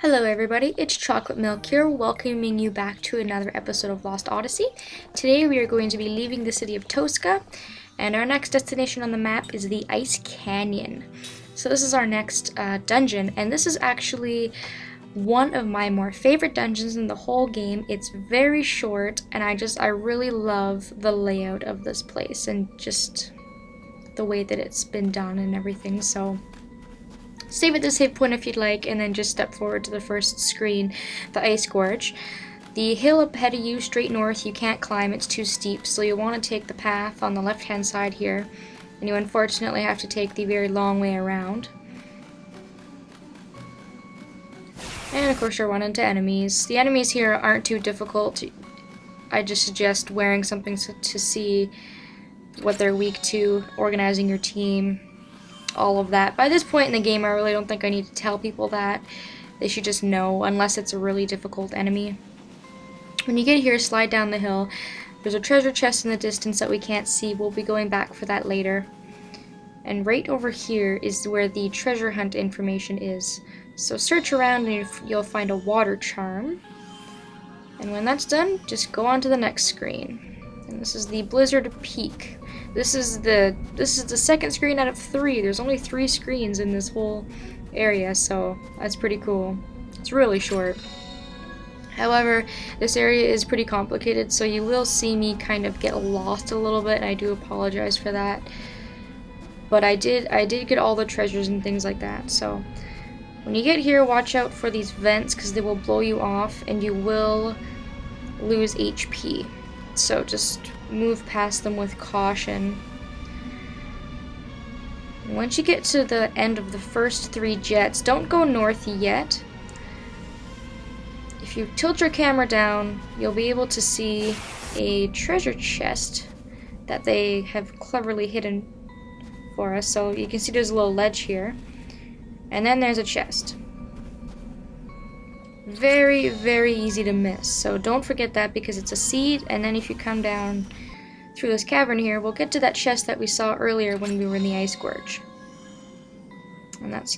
Hello everybody, it's Chocolate Milk here, welcoming you back to another episode of Lost Odyssey. Today we are going to be leaving the city of Tosca, and our next destination on the map is the Ice Canyon. So this is our next dungeon, and this is actually one of my more favorite dungeons in the whole game. It's very short, and I really love the layout of this place, and just the way that it's been done and everything, so save at the save point if you'd like, and then just step forward to the first screen, the Ice Gorge. The hill up ahead of you, straight north, you can't climb, it's too steep, so you'll want to take the path on the left-hand side here, and you unfortunately have to take the very long way around. And of course you'll run into enemies. The enemies here aren't too difficult. I just suggest wearing something to see what they're weak to, organizing your team, all of that. By this point in the game, I really don't think I need to tell people that. They should just know, unless it's a really difficult enemy. When you get here, slide down the hill. There's a treasure chest in the distance that we can't see. We'll be going back for that later. And right over here is where the treasure hunt information is. So search around and you'll find a water charm. And when that's done, just go on to the next screen. And this is the Blizzard Peak. This is the second screen out of 3. There's only 3 screens in this whole area, so that's pretty cool. It's really short. However, this area is pretty complicated, so you will see me kind of get lost a little bit, and I do apologize for that. But I did get all the treasures and things like that, so when you get here, watch out for these vents because they will blow you off and you will lose HP. So just move past them with caution. Once you get to the end of the first 3 jets, don't go north yet. If you tilt your camera down, you'll be able to see a treasure chest that they have cleverly hidden for us. So you can see there's a little ledge here. And then there's a chest. Very, very easy to miss, so don't forget that because it's a seed, and then if you come down through this cavern here, we'll get to that chest that we saw earlier when we were in the Ice Gorge. And that's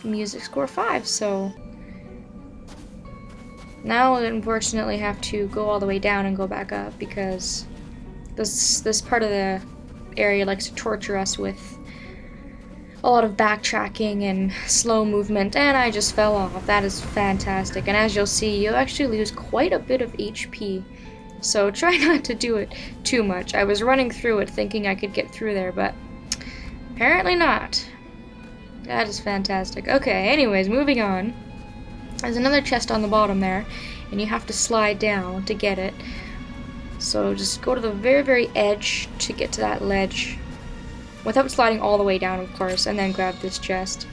music score 5, so now we unfortunately have to go all the way down and go back up because this part of the area likes to torture us with a lot of backtracking and slow movement, and I just fell off. That is fantastic, and as you'll see, you'll actually lose quite a bit of HP, so try not to do it too much. I was running through it thinking I could get through there, but apparently not. That is fantastic. Okay, anyways, moving on. There's another chest on the bottom there, and you have to slide down to get it. So just go to the very, very edge to get to that ledge, without sliding all the way down, of course, and then grab this chest.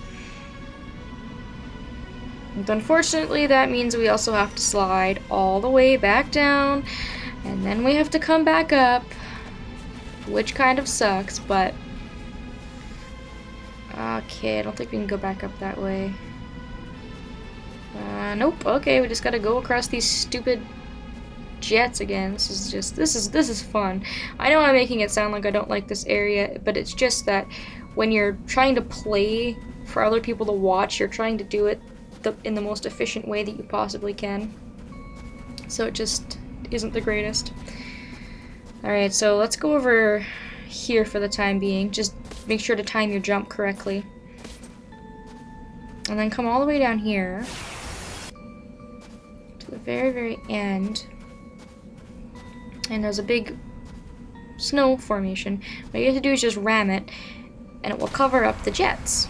And unfortunately, that means we also have to slide all the way back down, and then we have to come back up, which kind of sucks, but okay, I don't think we can go back up that way. Nope. Okay, we just gotta go across these stupid jets again. This is fun. I know I'm making it sound like I don't like this area, but it's just that when you're trying to play for other people to watch, you're trying to do it in the most efficient way that you possibly can. So it just isn't the greatest. Alright, so let's go over here for the time being. Just make sure to time your jump correctly. And then come all the way down here to the very, very end. And there's a big snow formation. What you have to do is just ram it, and it will cover up the jets.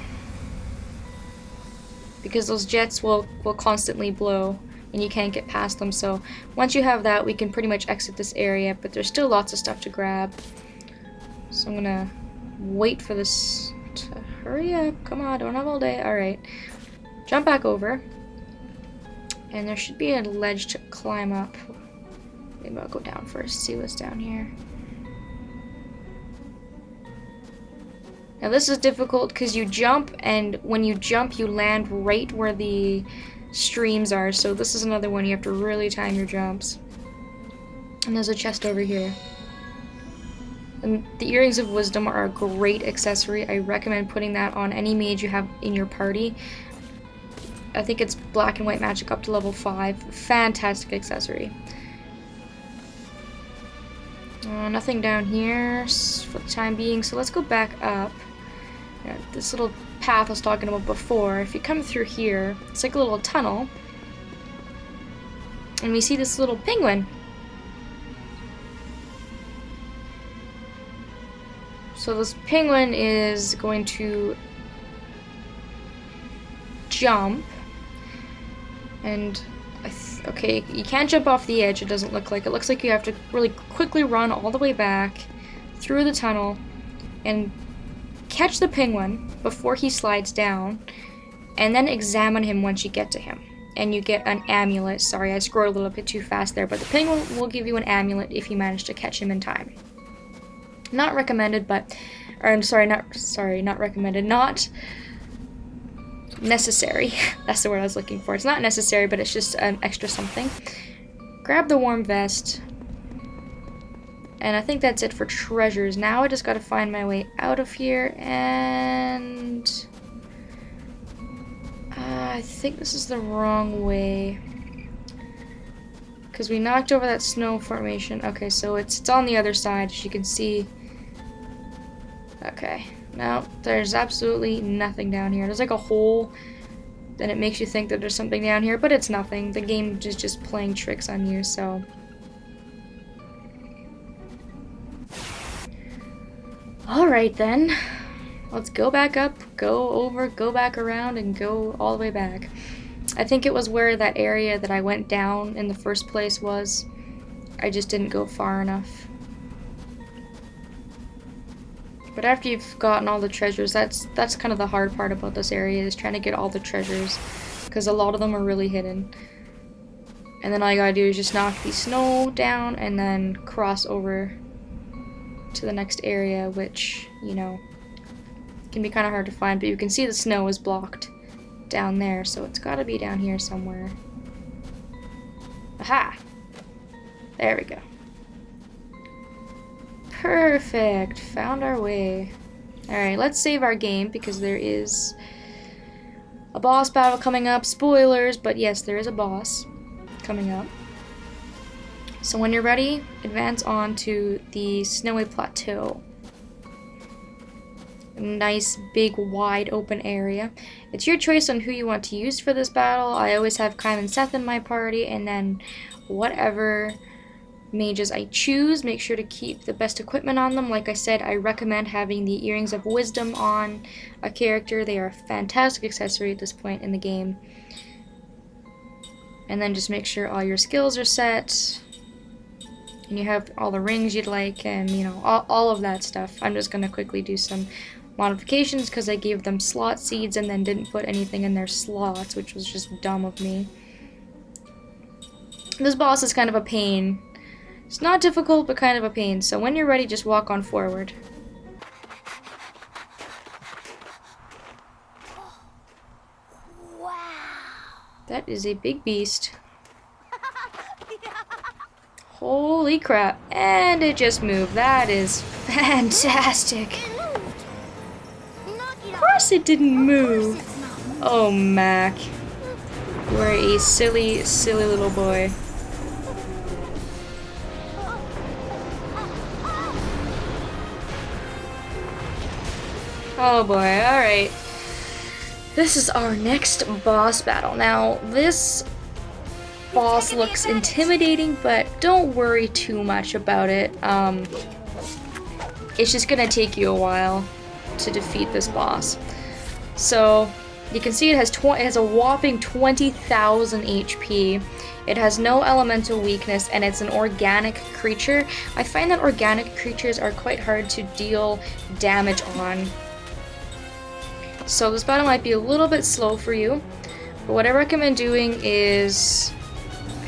Because those jets will constantly blow, and you can't get past them. So once you have that, we can pretty much exit this area, but there's still lots of stuff to grab. So I'm gonna wait for this to hurry up. Come on, don't have all day. Alright. Jump back over. And there should be a ledge to climb up. Maybe I'll go down first, see what's down here. Now this is difficult because you jump, and when you jump you land right where the streams are, so this is another one you have to really time your jumps. And there's a chest over here. And the Earrings of Wisdom are a great accessory. I recommend putting that on any mage you have in your party. I think it's black and white magic up to level 5. Fantastic accessory. Nothing down here for the time being, so let's go back up. This little path I was talking about before, if you come through here, it's like a little tunnel. And we see this little penguin. So this penguin is going to jump. And, okay, you can't jump off the edge, it doesn't look like. It looks like you have to really quickly run all the way back through the tunnel and catch the penguin before he slides down, and then examine him once you get to him. And you get an amulet. Sorry, I scrolled a little bit too fast there, but the penguin will give you an amulet if you manage to catch him in time. Not recommended, but, or I'm sorry, not recommended, not necessary. That's the word I was looking for. It's not necessary, but it's just an extra something. Grab the warm vest. And I think that's it for treasures. Now I just gotta find my way out of here, and I think this is the wrong way. Because we knocked over that snow formation. Okay, so it's on the other side, as you can see. Okay, no, there's absolutely nothing down here. There's like a hole, then it makes you think that there's something down here, but it's nothing. The game is just playing tricks on you, so. Alright then, let's go back up, go over, go back around, and go all the way back. I think it was where that area that I went down in the first place was. I just didn't go far enough. But after you've gotten all the treasures, that's kind of the hard part about this area, is trying to get all the treasures, because a lot of them are really hidden. And then all you gotta do is just knock the snow down and then cross over to the next area, which, you know, can be kind of hard to find, but you can see the snow is blocked down there, so it's gotta be down here somewhere. Aha! There we go. Perfect! Found our way. Alright, let's save our game, because there is a boss battle coming up. Spoilers, but yes, there is a boss coming up. So when you're ready, advance on to the snowy plateau. A nice, big, wide open area. It's your choice on who you want to use for this battle. I always have Kaim and Seth in my party, and then whatever mages I choose, make sure to keep the best equipment on them. Like I said, I recommend having the Earrings of Wisdom on a character. They are a fantastic accessory at this point in the game. And then just make sure all your skills are set, and you have all the rings you'd like, and you know, all of that stuff. I'm just going to quickly do some modifications because I gave them slot seeds and then didn't put anything in their slots, which was just dumb of me. This boss is kind of a pain. It's not difficult, but kind of a pain. So when you're ready, just walk on forward. Wow. That is a big beast. Holy crap. And it just moved. That is fantastic. Of course it didn't move. Oh, Mac. You're a silly, silly little boy. Oh boy, alright. This is our next boss battle. Now, this boss looks intimidating, but don't worry too much about it. It's just gonna take you a while to defeat this boss. So, you can see it has a whopping 20,000 HP. It has no elemental weakness, and it's an organic creature. I find that organic creatures are quite hard to deal damage on. So this battle might be a little bit slow for you, but what I recommend doing is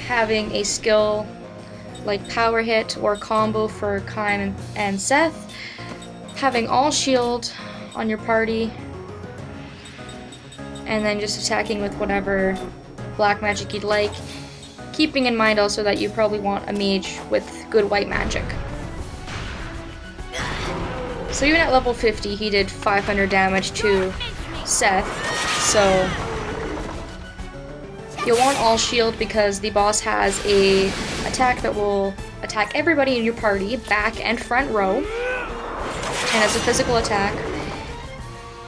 having a skill like power hit or combo for Kaim and Seth, having all shield on your party, and then just attacking with whatever black magic you'd like, keeping in mind also that you probably want a mage with good white magic. So even at level 50, he did 500 damage to Seth, so You'll want all shield because the boss has a attack that will attack everybody in your party, back and front row, and it's a physical attack.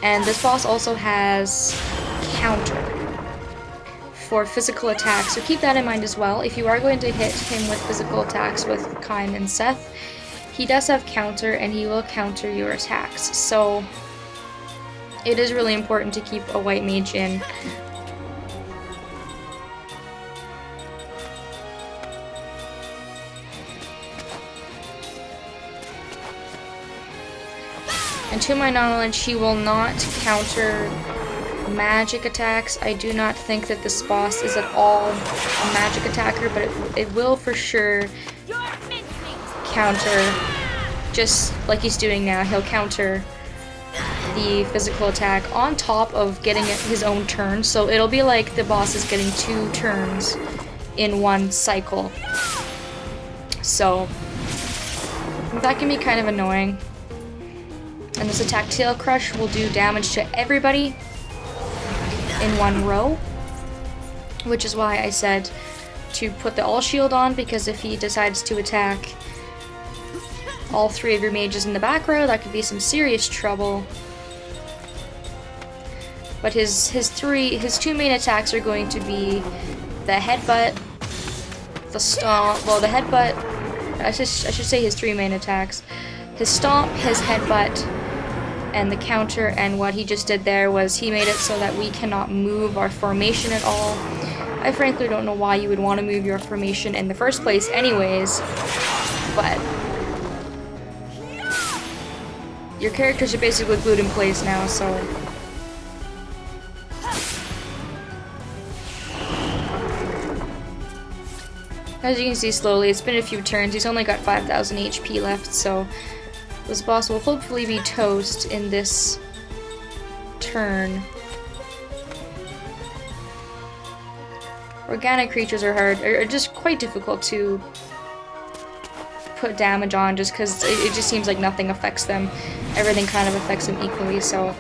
And this boss also has counter for physical attacks, so keep that in mind as well. If you are going to hit him with physical attacks with Kain and Seth, he does have counter and he will counter your attacks, so it is really important to keep a white mage in. And to my knowledge, he will not counter magic attacks. I do not think that this boss is at all a magic attacker, but it will for sure counter, just like he's doing now. He'll counter the physical attack on top of getting his own turn, so it'll be like the boss is getting 2 turns in one cycle. So that can be kind of annoying. And this attack Tail Crush will do damage to everybody in one row, which is why I said to put the all shield on, because if he decides to attack all 3 of your mages in the back row, that could be some serious trouble. But his 2 main attacks are going to be the headbutt, the stomp, well, the headbutt, I should say his 3 main attacks. His stomp, his headbutt, and the counter. And what he just did there was he made it so that we cannot move our formation at all. I frankly don't know why you would want to move your formation in the first place anyways, but your characters are basically glued in place now, so as you can see slowly, it's been a few turns. He's only got 5,000 HP left, so this boss will hopefully be toast in this turn. Organic creatures are just quite difficult to put damage on, just because it just seems like nothing affects them. Everything kind of affects them equally, so.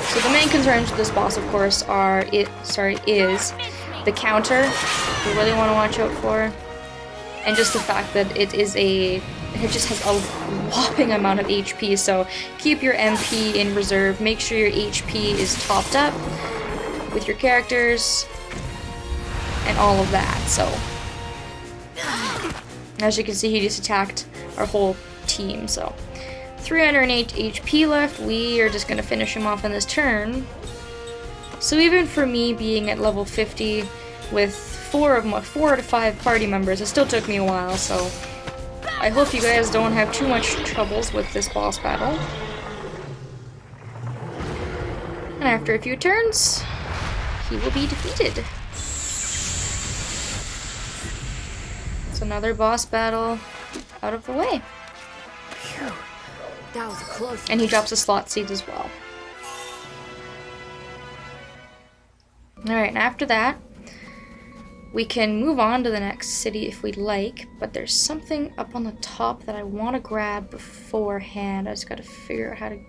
So the main concerns with this boss, of course, is the counter. You really want to watch out for. And just the fact that it just has a whopping amount of HP, so keep your MP in reserve. Make sure your HP is topped up with your characters and all of that. So as you can see, he just attacked our whole team, so 308 HP left. We are just going to finish him off in this turn. So even for me being at level 50 with 4 to 5 party members, it still took me a while, so I hope you guys don't have too much troubles with this boss battle. And after a few turns, he will be defeated. It's another boss battle out of the way. Phew, that was a close one. And he drops a slot seed as well. Alright, and after that, we can move on to the next city if we'd like, but there's something up on the top that I want to grab beforehand. I just gotta figure out how to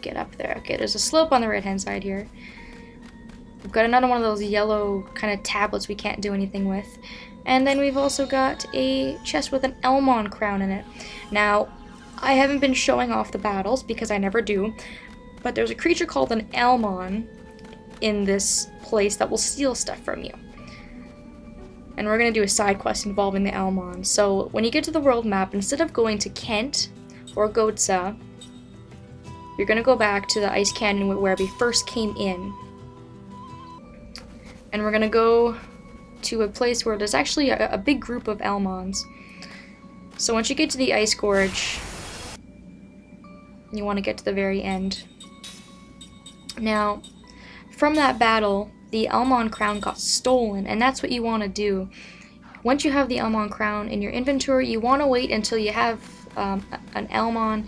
get up there. Okay, there's a slope on the right-hand side here. We've got another one of those yellow kind of tablets we can't do anything with. And then we've also got a chest with an Elmon crown in it. Now, I haven't been showing off the battles because I never do, but there's a creature called an Elmon in this place that will steal stuff from you. And we're going to do a side quest involving the Elmon. So when you get to the world map, instead of going to Kent or Gotza, you're going to go back to the Ice Canyon where we first came in. And we're going to go to a place where there's actually a big group of Elmons. So once you get to the Ice Gorge, you want to get to the very end. Now, from that battle, the Elmon crown got stolen, and that's what you want to do. Once you have the Elmon crown in your inventory, you want to wait until you have an Elmon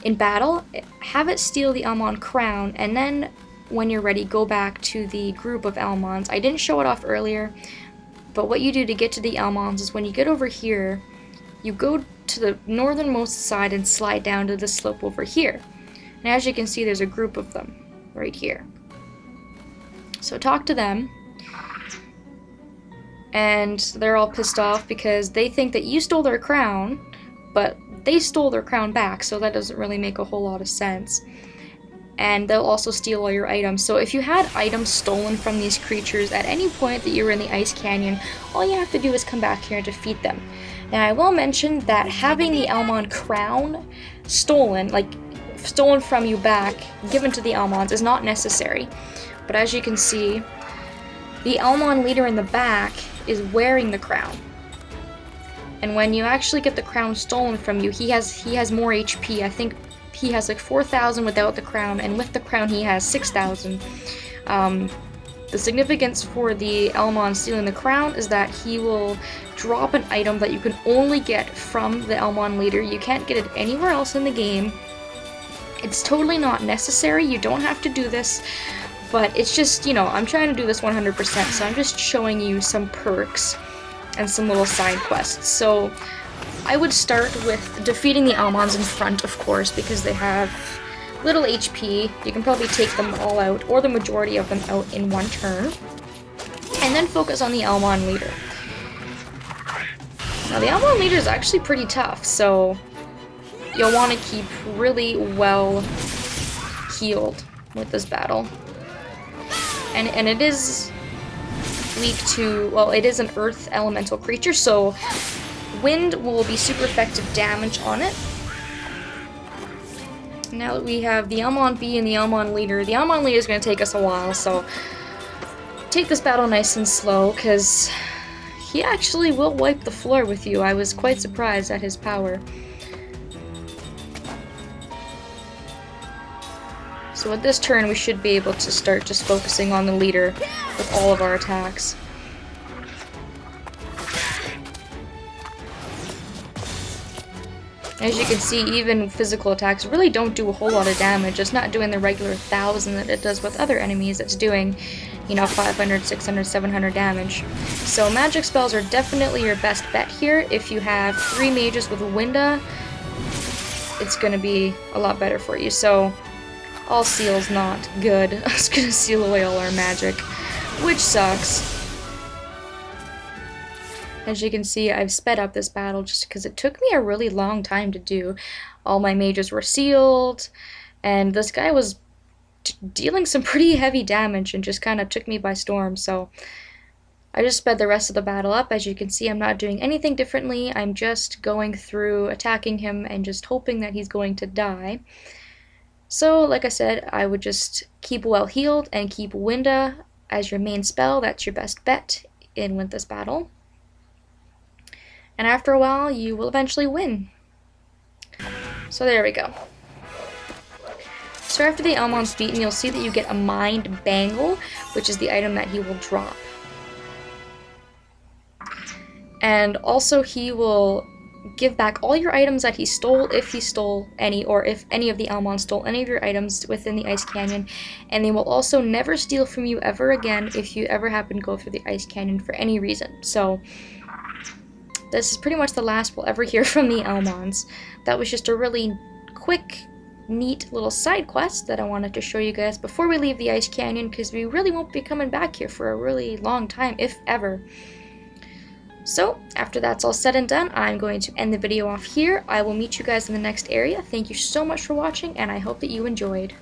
in battle, have it steal the Elmon crown, and then when you're ready, go back to the group of Elmons. I didn't show it off earlier, but what you do to get to the Elmons is when you get over here, you go to the northernmost side and slide down to the slope over here. And as you can see, there's a group of them right here. So talk to them. And they're all pissed off because they think that you stole their crown, but they stole their crown back, so that doesn't really make a whole lot of sense. And they'll also steal all your items. So if you had items stolen from these creatures at any point that you were in the Ice Canyon, all you have to do is come back here and defeat them. Now I will mention that having the Elmon crown stolen, like stolen from you back, given to the Elmons, is not necessary. But as you can see, the Elmon leader in the back is wearing the crown. And when you actually get the crown stolen from you, he has more HP. I think he has like 4,000 without the crown, and with the crown he has 6,000. The significance for the Elmon stealing the crown is that he will drop an item that you can only get from the Elmon leader. You can't get it anywhere else in the game. It's totally not necessary. You don't have to do this. But it's just, you know, I'm trying to do this 100%, so I'm just showing you some perks and some little side quests. So I would start with defeating the Elmons in front, of course, because they have little HP. You can probably take them all out, or the majority of them out in one turn. And then focus on the Elmon leader. Now the Elmon leader is actually pretty tough, so you'll want to keep really well healed with this battle. And it is weak to, well, it is an earth elemental creature, so wind will be super effective damage on it. Now that we have the Elmon Bee and the Elmon leader is going to take us a while, so take this battle nice and slow, because he actually will wipe the floor with you. I was quite surprised at his power. So with this turn, we should be able to start just focusing on the leader with all of our attacks. As you can see, even physical attacks really don't do a whole lot of damage. It's not doing the regular 1,000 that it does with other enemies. It's doing, you know, 500, 600, 700 damage. So magic spells are definitely your best bet here. If you have 3 mages with Winda, it's going to be a lot better for you. So all seal's not good. It's gonna seal away all our magic, which sucks. As you can see, I've sped up this battle just because it took me a really long time to do. All my mages were sealed, and this guy was dealing some pretty heavy damage and just kind of took me by storm, so I just sped the rest of the battle up. As you can see, I'm not doing anything differently. I'm just going through, attacking him, and just hoping that he's going to die. So, like I said, I would just keep well healed and keep Winda as your main spell. That's your best bet with this battle. And after a while, you will eventually win. So there we go. So after the Elmon's beaten, you'll see that you get a Mind Bangle, which is the item that he will drop. And also he will give back all your items that he stole, if he stole any, or if any of the Elmon stole any of your items within the Ice Canyon, and they will also never steal from you ever again if you ever happen to go through the Ice Canyon for any reason. So this is pretty much the last we'll ever hear from the Elmons. That was just a really quick, neat little side quest that I wanted to show you guys before we leave the Ice Canyon, because we really won't be coming back here for a really long time, if ever. So, after that's all said and done, I'm going to end the video off here. I will meet you guys in the next area. Thank you so much for watching, and I hope that you enjoyed.